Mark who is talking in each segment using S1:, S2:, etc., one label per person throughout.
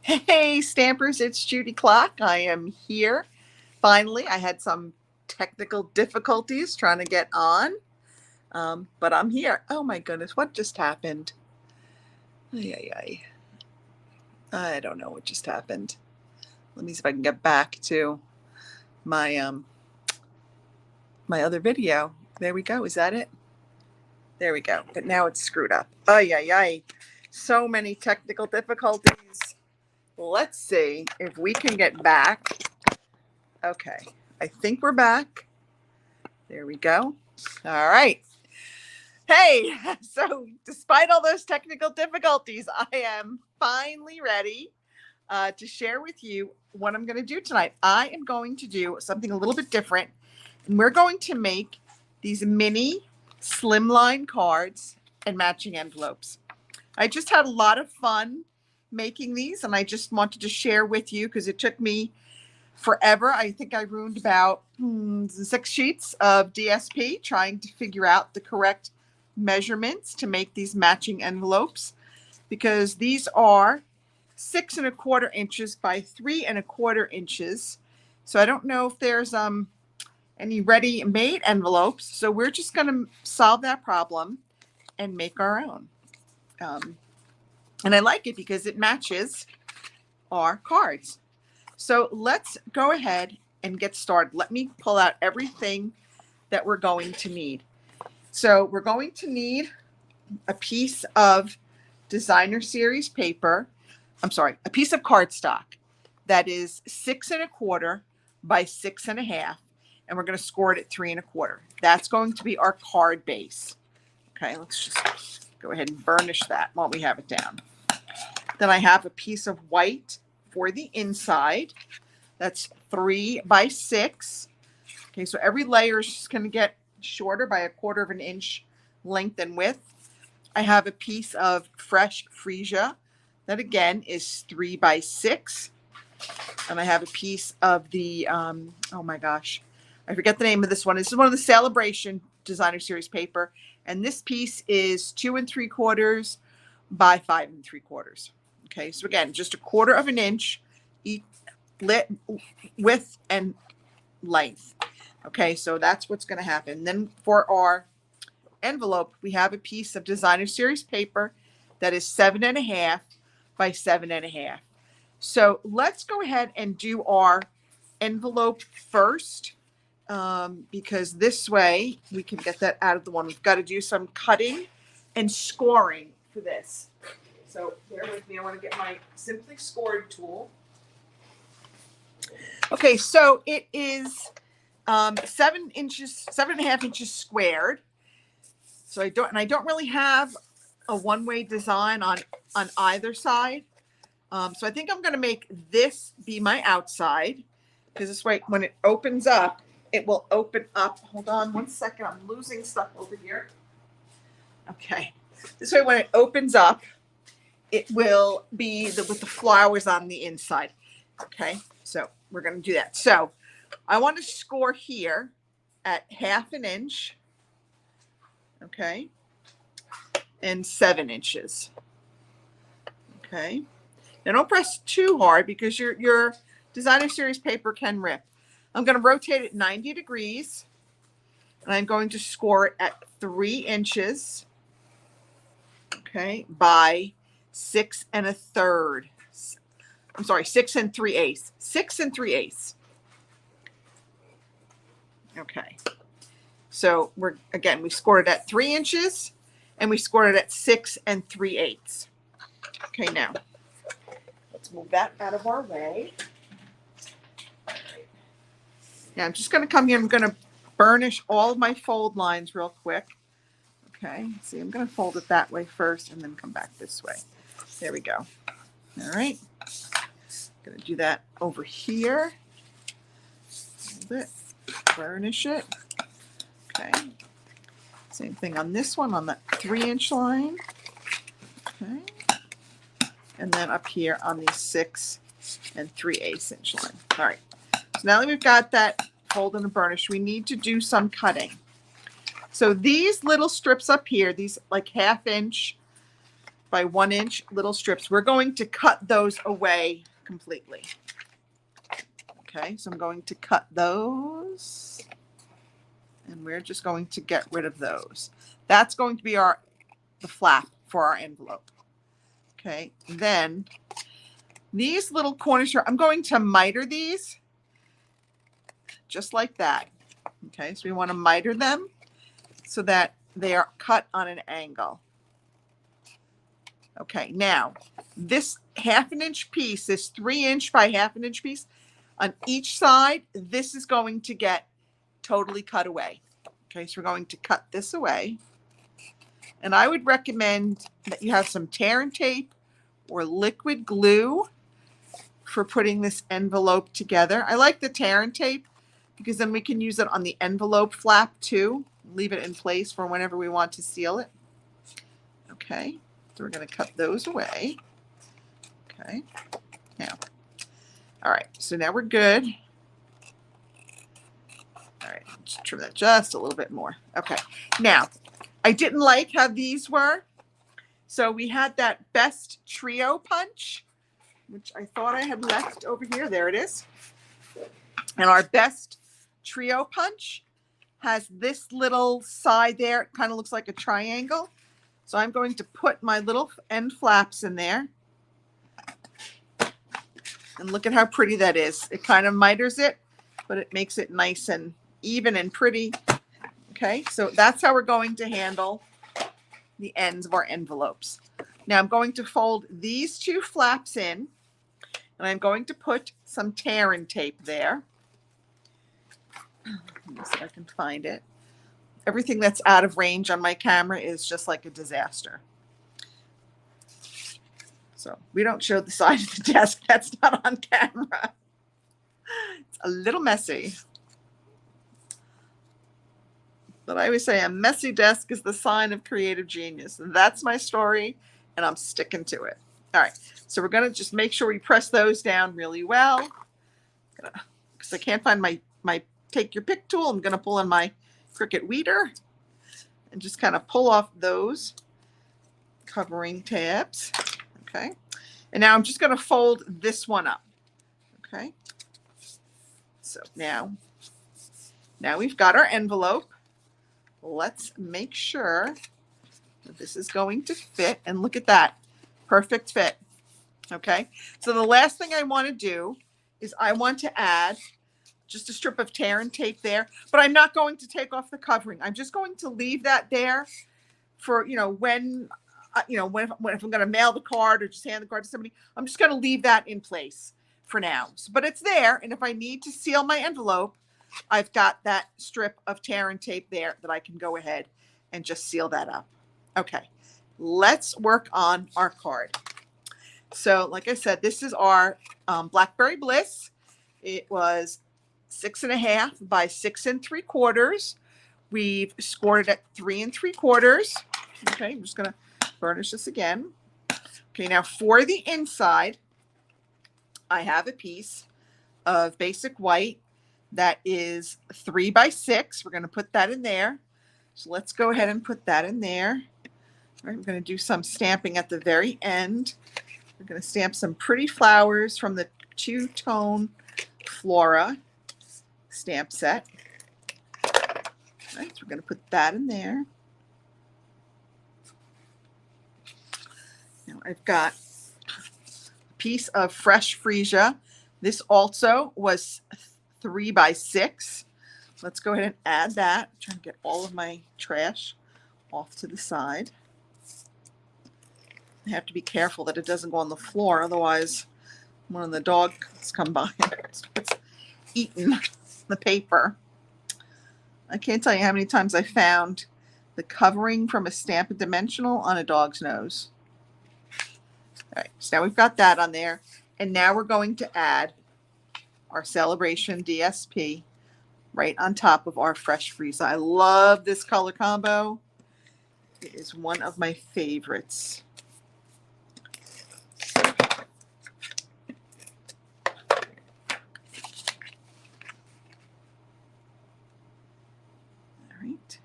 S1: Hey Stampers, it's Judy Klock. I am here. Finally, I had some technical difficulties trying to get on, but I'm here. Oh my goodness, what just happened? Ay, ay, ay. I don't know what just happened. Let me see if I can get back to my my other video. There we go. Is that it? There we go. But now it's screwed up. Ay, ay, ay. So many technical difficulties. Let's see if we can get back. Okay, I think we're back. There we go. All right. Hey, so despite all those technical difficulties, I am finally ready to share with you what I'm going to do tonight. I am going to do something a little bit different, and we're going to make these mini slimline cards and matching envelopes. I just had a lot of fun making these, and I just wanted to share with you because it took me forever. I think I ruined about 6 sheets of DSP trying to figure out the correct measurements to make these matching envelopes, because these are 6 1/4 inches by 3 1/4 inches. So I don't know if there's any ready-made envelopes. So we're just going to solve that problem and make our own. And I like it because it matches our cards. So let's go ahead and get started. Let me pull out everything that we're going to need. So we're going to need a piece of designer series paper. I'm sorry, a piece of cardstock that is 6 1/4 by 6 1/2. And we're going to score it at 3 1/4. That's going to be our card base. Okay, let's just go ahead and burnish that while we have it down. Then I have a piece of white for the inside. That's 3 by 6. Okay, so every layer is just going to get shorter by 1/4 inch length and width. I have a piece of fresh freesia that again is 3 by 6. And I have a piece of the, oh my gosh, I forget the name of this one. This is one of the Celebration Designer Series paper. And this piece is 2 3/4 by 5 3/4. Okay, so again, just 1/4 inch width and length. Okay, so that's what's going to happen. Then for our envelope, we have a piece of designer series paper that is 7 1/2 by 7 1/2. So let's go ahead and do our envelope first, because this way we can get that out of the one. We've got to do some cutting and scoring for this. So bear with me. I want to get my Simply Scored tool. Okay, so it is 7 inches, 7 1/2 inches squared. So I don't really have a one-way design on either side. So I think I'm going to make this be my outside, because this way when it opens up, it will open up. Hold on one second. I'm losing stuff over here. Okay. This way when it opens up, it will be with the flowers on the inside. Okay. So we're going to do that. So I want to score here at 1/2 inch. Okay. And 7 inches. Okay. Now don't press too hard because your designer series paper can rip. I'm going to rotate it 90 degrees, and I'm going to score it at 3 inches. Okay, by 6 1/3. I'm sorry, 6 3/8. 6 3/8. Okay. So we scored it at 3 inches, and we scored it at 6 3/8. Okay, now let's move that out of our way. Now I'm just going to come here. I'm going to burnish all of my fold lines real quick. Okay, see, I'm going to fold it that way first and then come back this way. There we go. All right. Going to do that over here. Hold it, burnish it. Okay. Same thing on this one, on the 3 inch line. Okay. And then up here on the 6 3/8 inch line. All right. So now that we've got that folded and burnished, we need to do some cutting. So these little strips up here, these like 1/2 inch by 1 inch little strips. We're going to cut those away completely. Okay, so I'm going to cut those, and we're just going to get rid of those. That's going to be the flap for our envelope. Okay, then these little corners here, I'm going to miter these just like that. Okay, so we want to miter them so that they are cut on an angle. Okay, now this 1/2 inch piece, this 3 inch by 1/2 inch piece on each side, this is going to get totally cut away. Okay, so we're going to cut this away. And I would recommend that you have some tear and tape or liquid glue for putting this envelope together. I like the tear and tape because then we can use it on the envelope flap too. Leave it in place for whenever we want to seal it. Okay, so we're going to cut those away. Okay, now, all right, so now we're good. All right, let's trim that just a little bit more. Okay, now, I didn't like how these were. So we had that best trio punch, which I thought I had left over here. There it is. And our best trio punch has this little side there. It kind of looks like a triangle. So I'm going to put my little end flaps in there. And look at how pretty that is. It kind of miters it, but it makes it nice and even and pretty. Okay, so that's how we're going to handle the ends of our envelopes. Now I'm going to fold these 2 flaps in, and I'm going to put some tear and tape there. Let me see if I can find it. Everything that's out of range on my camera is just like a disaster. So we don't show the side of the desk. That's not on camera. It's a little messy. But I always say a messy desk is the sign of creative genius. And that's my story, and I'm sticking to it. All right, so we're going to just make sure we press those down really well. Because I can't find my take your pick tool. I'm going to pull in my Cricut weeder and just kind of pull off those covering tabs. Okay, and now I'm just going to fold this one up. Okay, so now we've got our envelope. Let's make sure that this is going to fit, and look at that, perfect fit. Okay, so the last thing I want to do is I want to add just a strip of tear and tape there, but I'm not going to take off the covering. I'm just going to leave that there for, when if I'm going to mail the card or just hand the card to somebody, I'm just going to leave that in place for now. But it's there, and if I need to seal my envelope, I've got that strip of tear and tape there that I can go ahead and just seal that up. Okay, let's work on our card. So like I said, this is our Blackberry Bliss. It was 6.5 by 6 3/4. We've scored it at 3 3/4. Okay, I'm just going to burnish this again. Okay, now for the inside, I have a piece of basic white that is 3 by 6. We're going to put that in there. So let's go ahead and put that in there. All right, we're going to do some stamping at the very end. We're going to stamp some pretty flowers from the 2-tone Flora stamp set. All right, so we're going to put that in there. Now I've got a piece of fresh freesia. This also was 3 by 6. Let's go ahead and add that. I'm trying to get all of my trash off to the side. I have to be careful that it doesn't go on the floor, otherwise one of the dogs come by and starts eating the paper. I can't tell you how many times I found the covering from a Stampin' Dimensional on a dog's nose. All right, so now we've got that on there, and now we're going to add our Celebration DSP right on top of our fresh freesia. I love this color combo. It is one of my favorites. All right.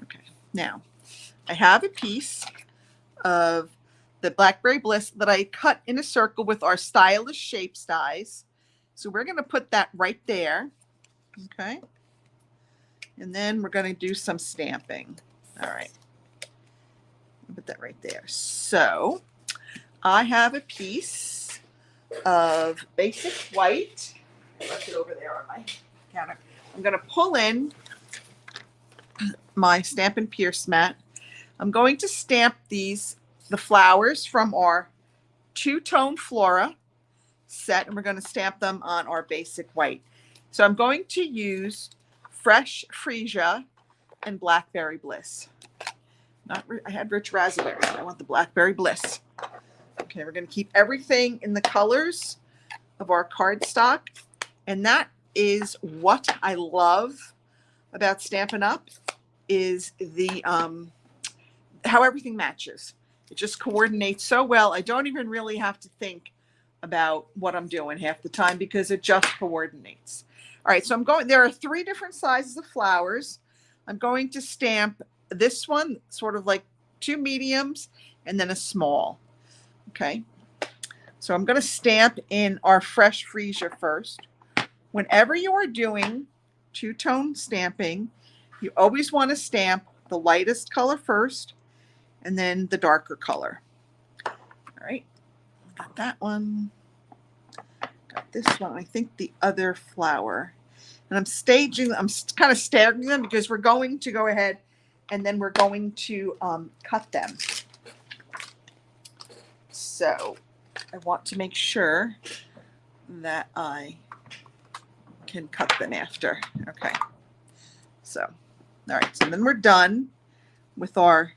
S1: Okay. Now, I have a piece of the Blackberry Bliss that I cut in a circle with our Stylish Shapes dies. So we're going to put that right there. Okay. And then we're going to do some stamping. All right. Put that right there. So I have a piece of basic white. I left it over there on my counter. I'm going to pull in my Stampin' Pierce mat. I'm going to stamp the flowers from our two-tone Flora set, and we're going to stamp them on our basic white. So I'm going to use Fresh Freesia and Blackberry Bliss. I had Rich Raspberry. I want the Blackberry Bliss. Okay, we're going to keep everything in the colors of our cardstock, and that is what I love about Stampin' Up! Is the how everything matches. It just coordinates so well. I don't even really have to think about what I'm doing half the time because it just coordinates. All right, so there are 3 different sizes of flowers. I'm going to stamp this one, sort of like 2 mediums and then a small. Okay, so I'm going to stamp in our Fresh Freesia first. Whenever you are doing two-tone stamping, you always want to stamp the lightest color first and then the darker color. All right, got that one. Got this one. I think the other flower. And I'm kind of staggering them because we're going to go ahead and then we're going to cut them. So I want to make sure that I can cut them after. Okay. So, all right. So then we're done with our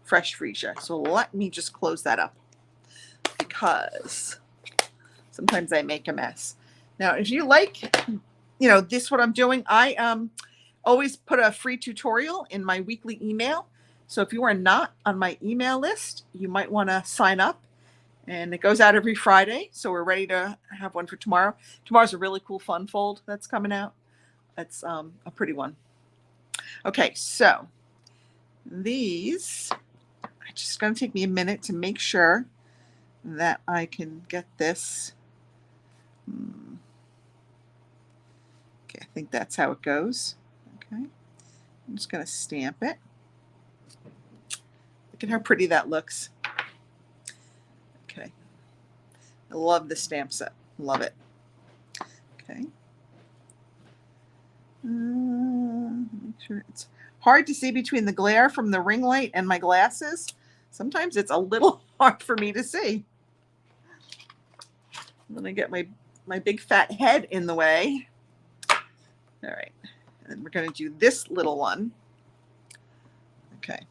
S1: Fresh Freesia. So let me just close that up because sometimes I make a mess. Now, if you like, this what I'm doing, I always put a free tutorial in my weekly email. So if you are not on my email list, you might want to sign up. And it goes out every Friday. So we're ready to have one for tomorrow. Tomorrow's a really cool fun fold that's coming out. It's a pretty one. Okay, so these are just going to take me a minute to make sure that I can get this. Okay, I think that's how it goes. Okay, I'm just going to stamp it. Look at how pretty that looks. Okay, I love the stamp set. Love it. Okay. Make sure it's hard to see between the glare from the ring light and my glasses. Sometimes it's a little hard for me to see. I'm going to get my big fat head in the way. All right. And we're going to do this little one. Okay.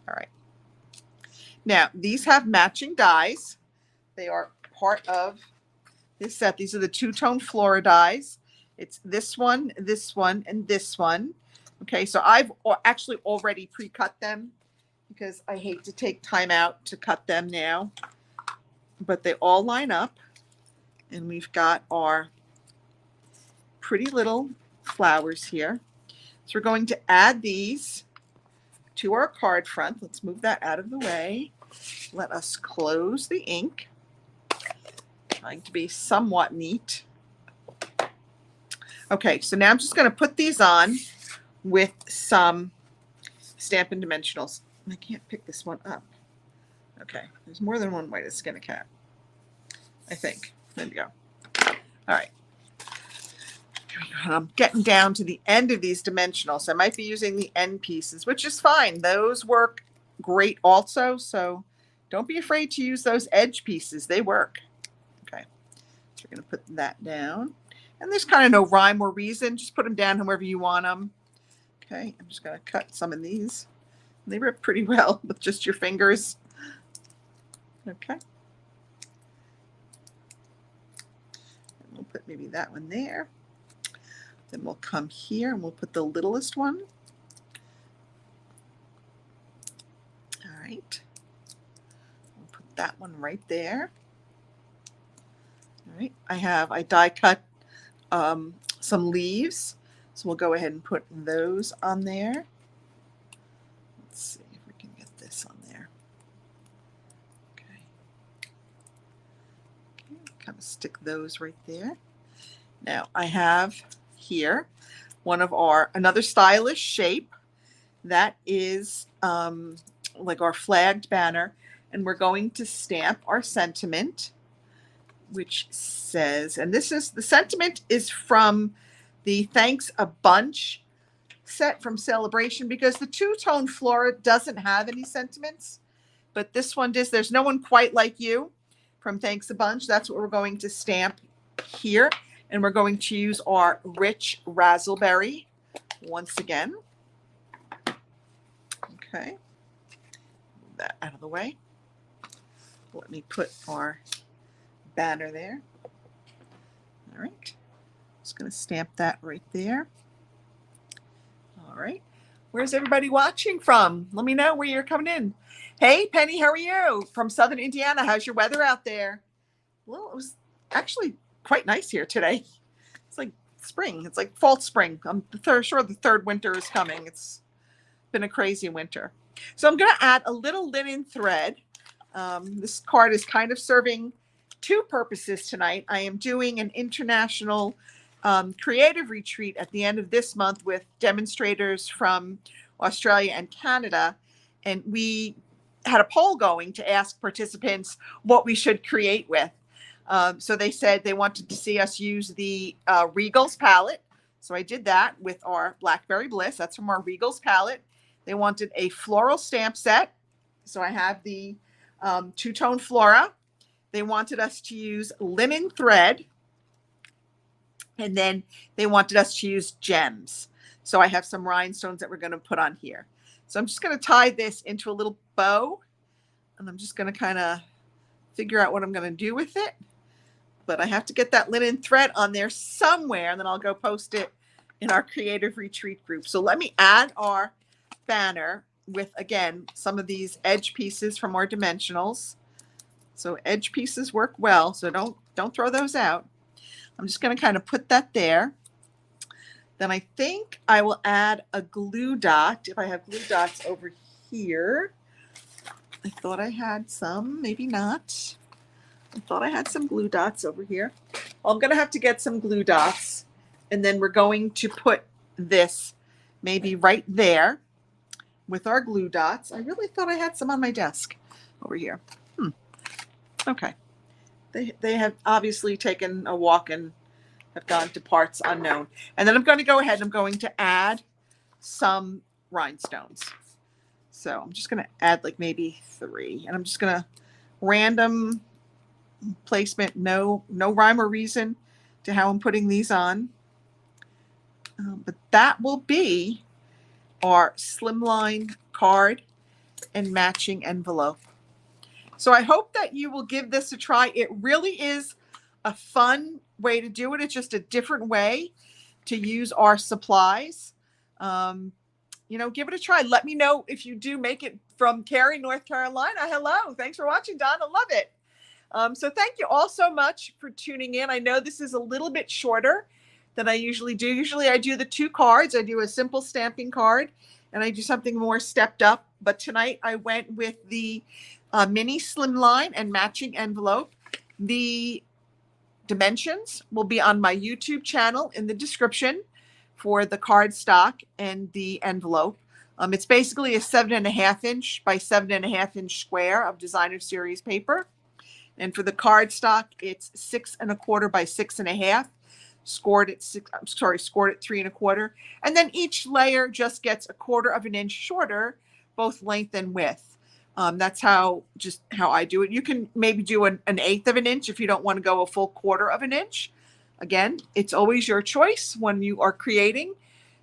S1: All right. Now, these have matching dies. They are part of this set. These are the two-tone Flora dies. It's this one, and this one. Okay, so I've actually already pre-cut them because I hate to take time out to cut them now. But they all line up, and we've got our pretty little flowers here. So we're going to add these to our card front. Let's move that out of the way. Let us close the ink. Trying to be somewhat neat. Okay, so now I'm just going to put these on with some Stampin' Dimensionals. I can't pick this one up. Okay, there's more than one way to skin a cat, I think. There we go. All right. Here we go. I'm getting down to the end of these dimensionals. So I might be using the end pieces, which is fine. Those work great also, so don't be afraid to use those edge pieces. They work. Okay, so we're going to put that down. And there's kind of no rhyme or reason. Just put them down however you want them. Okay, I'm just going to cut some of these. They rip pretty well with just your fingers. Okay. And we'll put maybe that one there. Then we'll come here and we'll put the littlest one. All right. We'll put that one right there. All right. I die cut some leaves. So we'll go ahead and put those on there. Let's see if we can get this on there. Okay. Kind of stick those right there. Now I have here one of another stylish shape that is like our flagged banner, and we're going to stamp our sentiment, which says, and this is, the sentiment is from the Thanks a Bunch set from Celebration, because the two-tone flora doesn't have any sentiments, but this one does. There's No One Quite Like You from Thanks a Bunch. That's what we're going to stamp here, and we're going to use our rich razzleberry once again. Okay, move that out of the way. Let me put our banner there. All right, just going to stamp that right there. All right, where's everybody watching from? Let me know where you're coming in. Hey, Penny, how are you? From Southern Indiana. How's your weather out there? Well, it was actually quite nice here today. It's like spring. It's like fall spring. I'm sure the third winter is coming. It's been a crazy winter. So I'm going to add a little linen thread. This card is kind of serving two purposes tonight. I am doing an international creative retreat at the end of this month with demonstrators from Australia and Canada. And we had a poll going to ask participants what we should create with. So they said they wanted to see us use the Regals palette. So I did that with our Blackberry Bliss. That's from our Regals palette. They wanted a floral stamp set. So I have the two-tone flora. They wanted us to use linen thread. And then they wanted us to use gems. So I have some rhinestones that we're going to put on here. So I'm just going to tie this into a little bow. And I'm just going to kind of figure out what I'm going to do with it. But I have to get that linen thread on there somewhere, and then I'll go post it in our creative retreat group. So let me add our banner with, again, some of these edge pieces from our dimensionals. So edge pieces work well, so don't throw those out. I'm just going to kind of put that there. Then I think I will add a glue dot. If I have glue dots over here, I thought I had some, maybe not. I thought I had some glue dots over here. Well, I'm going to have to get some glue dots, and then we're going to put this maybe right there with our glue dots. I really thought I had some on my desk over here. Okay. They have obviously taken a walk and have gone to parts unknown. And then I'm going to go ahead and I'm going to add some rhinestones. So I'm just going to add like maybe 3. And I'm just going to random placement, no rhyme or reason to how I'm putting these on. But that will be our slimline card and matching envelope. So I hope that you will give this a try. It really is a fun way to do it. It's just a different way to use our supplies. Give it a try. Let me know if you do make it from Cary, North Carolina. Hello. Thanks for watching, Donna. Love it. So thank you all so much for tuning in. I know this is a little bit shorter than I usually do. Usually I do the 2 cards. I do a simple stamping card and I do something more stepped up. But tonight I went with the mini slimline and matching envelope. The dimensions will be on my YouTube channel in the description for the cardstock and the envelope. It's basically a 7.5 inch by 7.5 inch square of designer series paper. And for the cardstock, it's 6 1/4 by 6 1/2, scored at 3 1/4. And then each layer just gets 1/4 inch shorter, both length and width. That's how I do it. You can maybe do an 1/8 inch if you don't want to go a full 1/4 inch. Again, it's always your choice when you are creating.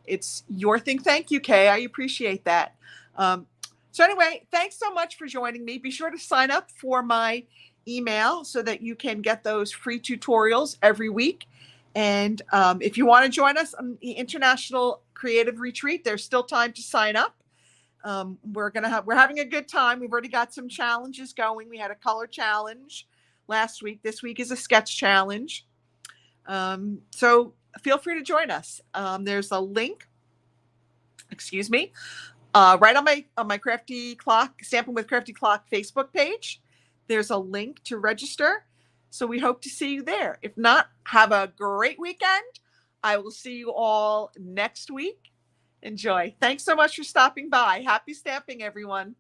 S1: It's your thing. Thank you, Kay. I appreciate that. So anyway, thanks so much for joining me. Be sure to sign up for my email so that you can get those free tutorials every week. And if you want to join us on the International Creative Retreat, there's still time to sign up. We're having a good time. We've already got some challenges going. We had a color challenge last week. This week is a sketch challenge. So feel free to join us. There's a link, excuse me, right on my Crafty Clock, Stampin' with Crafty Clock Facebook page. There's a link to register. So we hope to see you there. If not, have a great weekend. I will see you all next week. Enjoy. Thanks so much for stopping by. Happy stamping, everyone.